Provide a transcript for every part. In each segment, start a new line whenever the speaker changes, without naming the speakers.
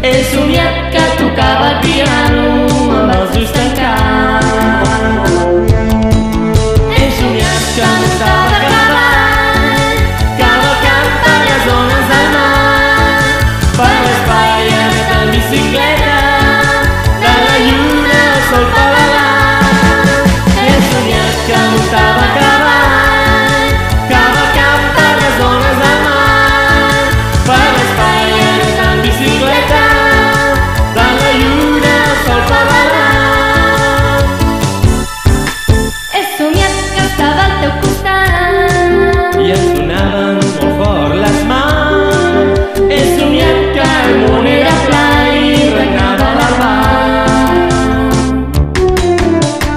He somiat que tocava el piano amb els ulls tancats. He somiat que muntava a cavall, cavalcant per les ones del mar, per l'espai anat en bicicleta, de la lluna al sol pedaleant. He somiat que muntava a cavall, cavalcant per les ones del mar, per l'espai anat en bicicleta, de la lluna al sol pedaleant.
He somiat que estava al teu costat
I em sonaven molt fort les mans. He somiat que el món era pla i regnava la pau.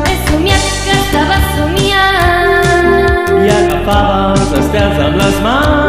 He somiat que estava somiant
I agafava els estels amb les mans.